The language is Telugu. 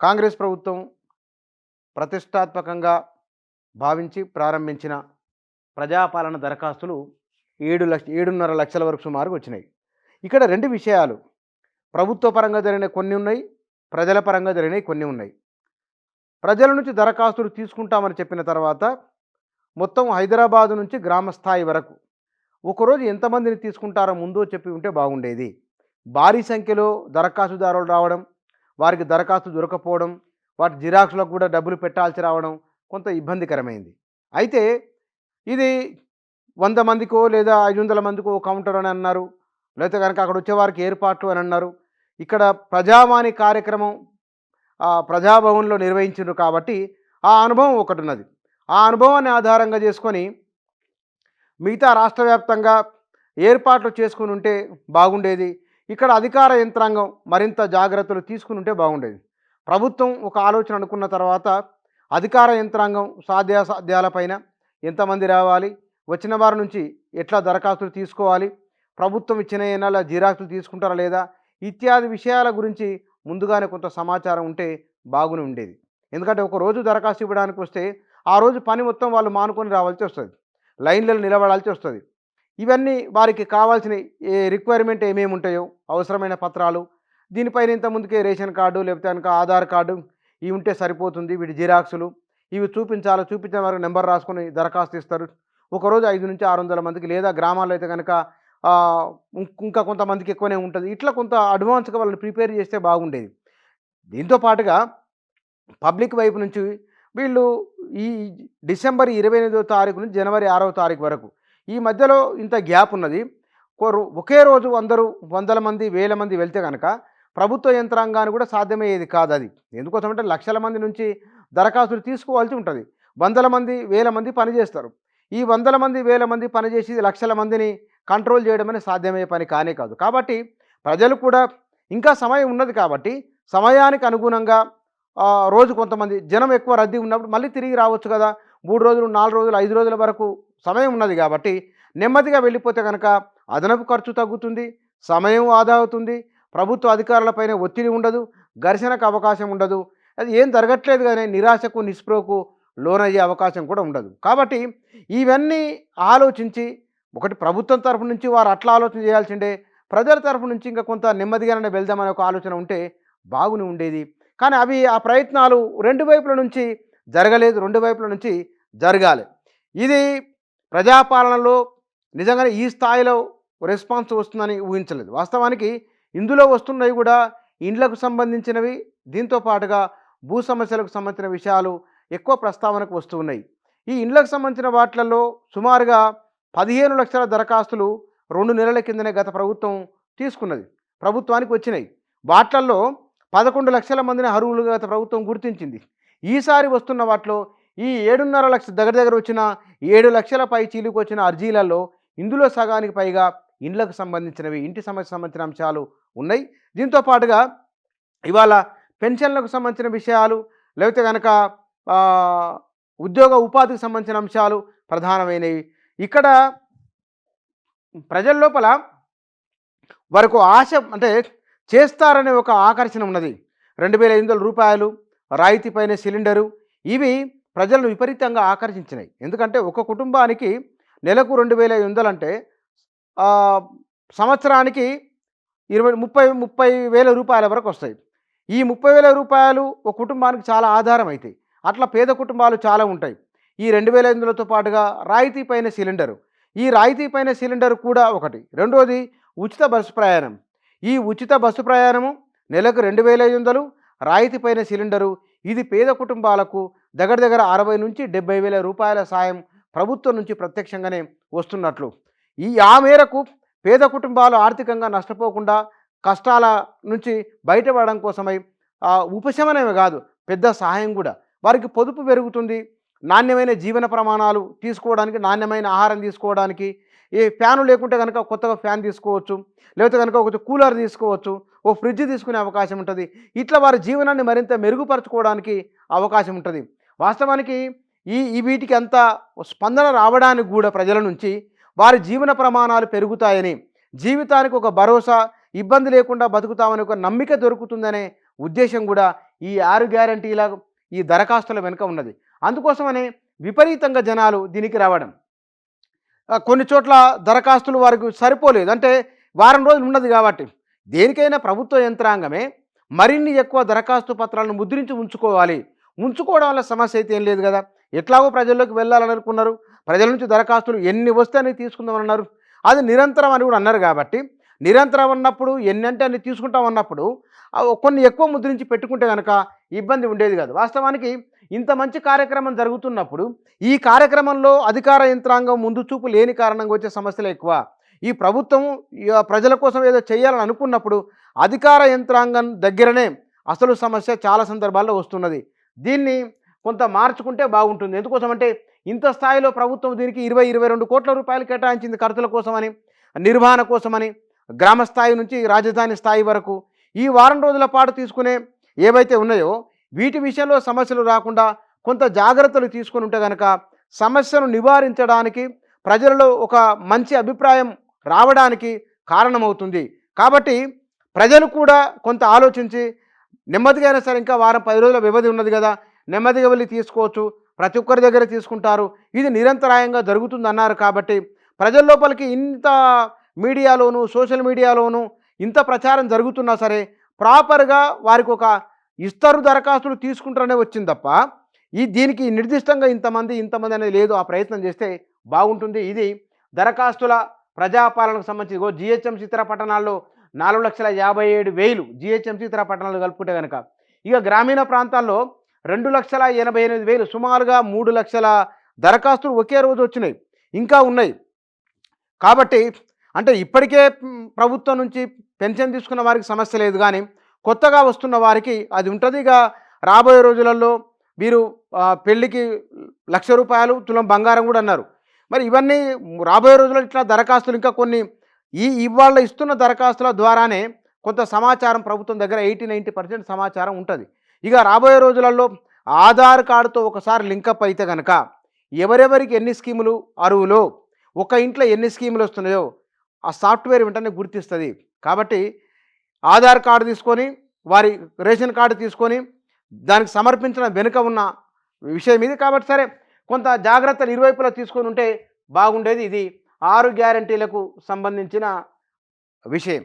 కాంగ్రెస్ ప్రభుత్వం ప్రతిష్టాత్మకంగా భావించి ప్రారంభించిన ప్రజాపాలన దరఖాస్తులు 7,5 లక్షల వరకు సుమారుగా వచ్చినాయి. ఇక్కడ 2 విషయాలు, ప్రభుత్వ పరంగా జరిగిన కొన్ని ఉన్నాయి, ప్రజల పరంగా జరిగినవి కొన్ని ఉన్నాయి. ప్రజల నుంచి దరఖాస్తులు తీసుకుంటామని చెప్పిన తర్వాత మొత్తం హైదరాబాదు నుంచి గ్రామ స్థాయి వరకు ఒకరోజు ఎంతమందిని తీసుకుంటారో ముందో చెప్పి ఉంటే బాగుండేది. భారీ సంఖ్యలో దరఖాస్తుదారులు రావడం, వారికి దరఖాస్తు దొరకపోవడం, వాటి జిరాక్స్లకు కూడా డబ్బులు పెట్టాల్సి రావడం కొంత ఇబ్బందికరమైంది. అయితే ఇది 100 మందికో లేదా 500 మందికో కౌంటర్ అని అన్నారు, లేకపోతే కనుక అక్కడ వచ్చేవారికి ఏర్పాట్లు అని అన్నారు. ఇక్కడ ప్రజావాణి కార్యక్రమం ప్రజాభవన్లో నిర్వహించారు కాబట్టి ఆ అనుభవం ఒకటి ఉన్నది. ఆ అనుభవాన్ని ఆధారంగా చేసుకొని మిగతా రాష్ట్ర వ్యాప్తంగా ఏర్పాట్లు చేసుకుని ఉంటే బాగుండేది. ఇక్కడ అధికార యంత్రాంగం మరింత జాగ్రత్తలు తీసుకుని ఉంటే బాగుండేది. ప్రభుత్వం ఒక ఆలోచన అనుకున్న తర్వాత అధికార యంత్రాంగం సాధ్యాసాధ్యాలపైన ఎంతమంది రావాలి, వచ్చిన వారి నుంచి ఎట్లా దరఖాస్తులు తీసుకోవాలి, ప్రభుత్వం ఇచ్చిన ఏనాల జిరాక్సులు తీసుకుంటారా లేదా ఇత్యాది విషయాల గురించి ముందుగానే కొంత సమాచారం ఉంటే బాగుని ఉండేది. ఎందుకంటే ఒక రోజు దరఖాస్తు ఇవ్వడానికి వస్తే ఆ రోజు పని మొత్తం వాళ్ళు మానుకొని రావాల్సి వస్తుంది, లైన్లలో నిలబడాల్సి వస్తుంది. ఇవన్నీ వారికి కావాల్సిన రిక్వైర్మెంట్ ఏమేమి ఉంటాయో అవసరమైన పత్రాలు, దీనిపైన ఇంత ముందుకే రేషన్ కార్డు లేకపోతే కనుక ఆధార్ కార్డు ఇవి ఉంటే సరిపోతుంది, వీటి జిరాక్సులు ఇవి చూపించిన వారికి నెంబర్ రాసుకొని దరఖాస్తు ఇస్తారు. ఒకరోజు 500 నుంచి 600 మందికి, లేదా గ్రామాల్లో అయితే కనుక ఇంకా కొంతమందికి ఎక్కువనే ఉంటుంది. ఇట్లా కొంత అడ్వాన్స్గా వాళ్ళని ప్రిపేర్ చేస్తే బాగుండేది. దీంతో పాటుగా పబ్లిక్ వైపు నుంచి వీళ్ళు ఈ డిసెంబర్ 28వ తారీఖు నుంచి జనవరి 6వ తారీఖు వరకు ఈ మధ్యలో ఇంత గ్యాప్ ఉన్నది. ఒకే రోజు అందరూ 100 మంది 1000 మంది వెళ్తే కనుక ప్రభుత్వ యంత్రాంగాన్ని కూడా సాధ్యమయ్యేది కాదు. అది ఎందుకోసమంటే లక్షల మంది నుంచి దరఖాస్తులు తీసుకోవాల్సి ఉంటుంది. 100 మంది 1000 మంది పనిచేస్తారు. ఈ 100 మంది 1000 మంది పనిచేసి లక్షల మందిని కంట్రోల్ చేయడం అనేది సాధ్యమయ్యే పని కానే కాదు. కాబట్టి ప్రజలు కూడా ఇంకా సమయం ఉన్నది కాబట్టి సమయానికి అనుగుణంగా రోజు కొంతమంది జనం ఎక్కువ రద్దీ ఉన్నప్పుడు మళ్ళీ తిరిగి రావచ్చు కదా. 3 రోజులు 4 రోజులు 5 రోజుల వరకు సమయం ఉన్నది కాబట్టి నెమ్మదిగా వెళ్ళిపోతే కనుక అదనపు ఖర్చు తగ్గుతుంది, సమయం ఆదా అవుతుంది, ప్రభుత్వ అధికారులపైన ఒత్తిడి ఉండదు, ఘర్షణకు అవకాశం ఉండదు. అది ఏం జరగట్లేదు కానీ నిరాశకు నిస్పృహకు లోనయ్యే అవకాశం కూడా ఉండదు. కాబట్టి ఇవన్నీ ఆలోచించి ఒకటి ప్రభుత్వం తరఫు నుంచి వారు అట్లా ఆలోచన చేయాల్సిందే, ప్రజల తరఫు నుంచి ఇంకా కొంత నెమ్మదిగానే వెళ్దామనే ఒక ఆలోచన ఉంటే బాగుని ఉండేది. కానీ ఆ ప్రయత్నాలు 2 వైపుల నుంచి జరగలేదు, 2 వైపుల నుంచి జరగాలి. ఇది ప్రజాపాలనలో నిజంగానే ఈ స్థాయిలో రెస్పాన్స్ వస్తుందని ఊహించలేదు. వాస్తవానికి ఇందులో వస్తున్నవి కూడా ఇండ్లకు సంబంధించినవి, దీంతో పాటుగా భూ సమస్యలకు సంబంధించిన విషయాలు ఎక్కువ ప్రస్తావనకు వస్తూ ఉన్నాయి. ఈ ఇండ్లకు సంబంధించిన వాటిలలో సుమారుగా 15 లక్షల దరఖాస్తులు 2 నెలల కిందనే గత ప్రభుత్వం తీసుకున్నది, ప్రభుత్వానికి వచ్చినాయి. వాటిల్లో 11 లక్షల మందిని అర్హులుగా గత ప్రభుత్వం గుర్తించింది. ఈసారి వస్తున్న వాటిలో ఈ 7.5 లక్షల దగ్గర వచ్చిన 7 లక్షల పై చీలుకు వచ్చిన అర్జీలలో ఇందులో సగానికి పైగా ఇండ్లకు సంబంధించినవి, ఇంటి సమస్యకు సంబంధించిన అంశాలు ఉన్నాయి. దీంతో పాటుగా ఇవాళ పెన్షన్లకు సంబంధించిన విషయాలు, లేకపోతే కనుక ఉద్యోగ ఉపాధికి సంబంధించిన అంశాలు ప్రధానమైనవి. ఇక్కడ ప్రజల లోపల వరకు ఆశ అంటే చేస్తారనే ఒక ఆకర్షణ ఉన్నది. 2,500 రూపాయలు రాయితీ పైన సిలిండరు, ఇవి ప్రజలను విపరీతంగా ఆకర్షించినాయి. ఎందుకంటే ఒక కుటుంబానికి నెలకు 2,500 అంటే సంవత్సరానికి 30,000 రూపాయల వరకు వస్తాయి. ఈ 30,000 రూపాయలు ఒక కుటుంబానికి చాలా ఆధారం అవుతాయి. అట్లా పేద కుటుంబాలు చాలా ఉంటాయి. ఈ 2,500తో పాటుగా రాయితీ పైన సిలిండరు, ఈ రాయితీ పైన సిలిండర్ కూడా ఒకటి. రెండోది ఉచిత బస్సు ప్రయాణం. ఈ ఉచిత బస్సు ప్రయాణము నెలకు 2,500, రాయితీ పైన సిలిండరు, ఇది పేద కుటుంబాలకు దగ్గర 60 నుంచి 70,000 రూపాయల సాయం ప్రభుత్వం నుంచి ప్రత్యక్షంగానే వస్తున్నట్లు. ఆ మేరకు పేద కుటుంబాలు ఆర్థికంగా నష్టపోకుండా కష్టాల నుంచి బయటపడడం కోసమై ఉపశమనమే కాదు, పెద్ద సహాయం కూడా. వారికి పొదుపు పెరుగుతుంది, నాణ్యమైన జీవన ప్రమాణాలు తీసుకోవడానికి, నాణ్యమైన ఆహారం తీసుకోవడానికి, ఏ ఫ్యాను లేకుంటే కనుక కొత్తగా ఫ్యాన్ తీసుకోవచ్చు, లేకపోతే కనుక ఒక కూలర్ తీసుకోవచ్చు, ఓ ఫ్రిడ్జ్ తీసుకునే అవకాశం ఉంటుంది. ఇట్లా వారి జీవనాన్ని మరింత మెరుగుపరచుకోవడానికి అవకాశం ఉంటుంది. వాస్తవానికి వీటికి అంత స్పందన రావడానికి కూడా ప్రజల నుంచి వారి జీవన ప్రమాణాలు పెరుగుతాయని, జీవితానికి ఒక భరోసా, ఇబ్బంది లేకుండా బతుకుతామని ఒక నమ్మిక దొరుకుతుందనే ఉద్దేశం కూడా ఈ 6 గ్యారంటీల ఈ దరఖాస్తుల వెనుక ఉన్నది. అందుకోసమనే విపరీతంగా జనాలు దీనికి రావడం. కొన్ని చోట్ల దరఖాస్తులు వారికి సరిపోలేదు. అంటే వారం రోజులు ఉన్నది కాబట్టి దేనికైనా ప్రభుత్వ యంత్రాంగమే మరిన్ని ఎక్కువ దరఖాస్తు పత్రాలను ముద్రించి ఉంచుకోవాలి. ఉంచుకోవడం వల్ల సమస్య అయితే ఏం లేదు కదా. ఎట్లాగో ప్రజల్లోకి వెళ్ళాలని అనుకున్నారు. ప్రజల నుంచి దరఖాస్తులు ఎన్ని వస్తే అని తీసుకుందామని అన్నారు. అది నిరంతరం అని కూడా అన్నారు కాబట్టి నిరంతరం అన్నప్పుడు ఎన్ని అంటే అన్ని తీసుకుంటాం అన్నప్పుడు కొన్ని ఎక్కువ ముద్రించి పెట్టుకుంటే కనుక ఇబ్బంది ఉండేది కాదు. వాస్తవానికి ఇంత మంచి కార్యక్రమం జరుగుతున్నప్పుడు ఈ కార్యక్రమంలో అధికార యంత్రాంగం ముందు చూపు లేని కారణంగా వచ్చే సమస్యలు ఎక్కువ. ఈ ప్రభుత్వం ప్రజల కోసం ఏదో చేయాలని అనుకున్నప్పుడు అధికార యంత్రాంగం దగ్గరనే అసలు సమస్య చాలా సందర్భాల్లో వస్తున్నది. దీన్ని కొంత మార్చుకుంటే బాగుంటుంది. ఎందుకోసమంటే ఇంత స్థాయిలో ప్రభుత్వం దీనికి 22 కోట్ల రూపాయలు కేటాయించింది ఖర్చుల కోసమని, నిర్వహణ కోసమని, గ్రామ స్థాయి నుంచి రాజధాని స్థాయి వరకు. ఈ వారం రోజుల పాటు తీసుకునే ఏవైతే ఉన్నాయో వీటి విషయంలో సమస్యలు రాకుండా కొంత జాగ్రత్తలు తీసుకొని ఉంటే కనుక సమస్యను నివారించడానికి ప్రజలలో ఒక మంచి అభిప్రాయం రావడానికి కారణమవుతుంది. కాబట్టి ప్రజలు కూడా కొంత ఆలోచించి నెమ్మదిగా అయినా సరే ఇంకా వారం 10 రోజుల వ్యవధి ఉన్నది కదా, నెమ్మదిగా వెళ్ళి తీసుకోవచ్చు, ప్రతి ఒక్కరి దగ్గర తీసుకుంటారు, ఇది నిరంతరాయంగా జరుగుతుందన్నారు. కాబట్టి ప్రజల లోపలికి ఇంత మీడియాలోను సోషల్ మీడియాలోను ఇంత ప్రచారం జరుగుతున్నా సరే ప్రాపర్గా వారికి ఒక ఇస్తారు దరఖాస్తులు తీసుకుంటారనే వచ్చింది తప్ప దీనికి నిర్దిష్టంగా ఇంతమంది అనేది లేదు. ఆ ప్రయత్నం చేస్తే బాగుంటుంది. ఇది దరఖాస్తుల ప్రజాపాలనకు సంబంధించి జిహెచ్ఎంసీ ఇతర పట్టణాల్లో 4,57,000 జిహెచ్ఎంసీ ఇతర పట్టణాలు కలుపుకుంటే కనుక ఇక గ్రామీణ ప్రాంతాల్లో 2,88,000 సుమారుగా 3 లక్షల దరఖాస్తులు ఒకే రోజు వచ్చినాయి, ఇంకా ఉన్నాయి. కాబట్టి అంటే ఇప్పటికే ప్రభుత్వం నుంచి పెన్షన్ తీసుకున్న వారికి సమస్య లేదు, కానీ కొత్తగా వస్తున్న వారికి అది ఉంటుంది. ఇక రాబోయే రోజులలో వీరు పెళ్ళికి ₹1,00,000 తులం బంగారం కూడా అన్నారు. మరి ఇవన్నీ రాబోయే రోజుల్లో ఇట్లా దరఖాస్తులు ఇంకా కొన్ని ఇవాళ ఇస్తున్న దరఖాస్తుల ద్వారానే కొంత సమాచారం ప్రభుత్వం దగ్గర 80-90% సమాచారం ఉంటుంది. ఇక రాబోయే రోజులలో ఆధార్ కార్డుతో ఒకసారి లింకప్ అయితే కనుక ఎవరెవరికి ఎన్ని స్కీములు అరువులో, ఒక ఇంట్లో ఎన్ని స్కీములు వస్తున్నాయో ఆ సాఫ్ట్వేర్ వెంటనే గుర్తిస్తుంది. కాబట్టి ఆధార్ కార్డు తీసుకొని వారి రేషన్ కార్డు తీసుకొని దానికి సమర్పించడం వెనుక ఉన్న విషయం ఇది. కాబట్టి సరే కొంత జాగ్రత్తలు ఇరువైపులా తీసుకొని ఉంటే బాగుండేది. ఇది 6 గ్యారంటీలకు సంబంధించిన విషయం.